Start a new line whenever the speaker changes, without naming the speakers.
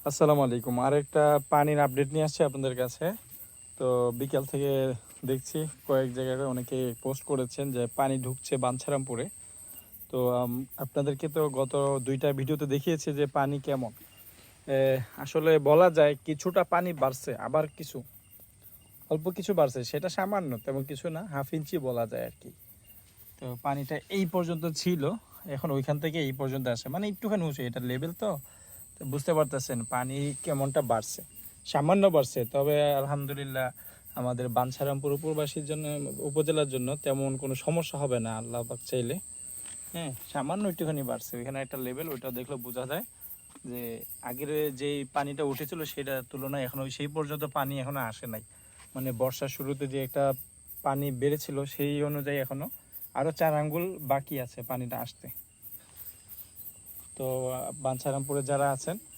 আসসালামু আলাইকুম। আরেকটা পানির আপডেট নিয়ে আসছি আপনাদের কাছে। তো বিকাল থেকে দেখছি কয়েক জায়গায় অনেকে পোস্ট করেছেন যে পানি ঢুকছে বাঞ্ছারামপুরে। তো আপনাদেরকে তো গত ২টা ভিডিওতে দেখিয়েছি যে পানি কেমন। এ আসলে বলা যায় কিছুটা পানি বাড়ছে, আবার অল্প কিছু বাড়ছে। সেটা সামান্য, তেমন কিছু না, 1/2 ইঞ্চি বলা যায় আরকি। তো পানিটা এই পর্যন্ত ছিল, এখন ওইখান থেকে এই পর্যন্ত আসে। মানে একটুখানি উঁচু, এটার লেভেল তো। তো বুঝতে পারতেছেন পানি কেমনটা বাড়ছে, সামান্য বাড়ছে। তবে আলহামদুলিল্লাহ আমাদের বাঞ্ছারামপুর উপজেলার জন্য তেমন কোনো সমস্যা হবে না আল্লাহ পাক চাইলে। হ্যাঁ, সামান্য একটুখানি বাড়ছে, ওইখানে একটা লেভেল, ওইটা দেখলে বোঝা যায় যে আগের যেই পানিটা উঠেছিল সেটার তুলনায় এখন ওই সেই পর্যন্ত পানি এখনো আসে নাই। মানে বর্ষার শুরুতে যে একটা পানি বেড়েছিল সেই অনুযায়ী এখনো আরও 4 আঙ্গুল বাকি আছে পানিটা আসতে। তো বাঞ্ছারামপুরে যারা আছেন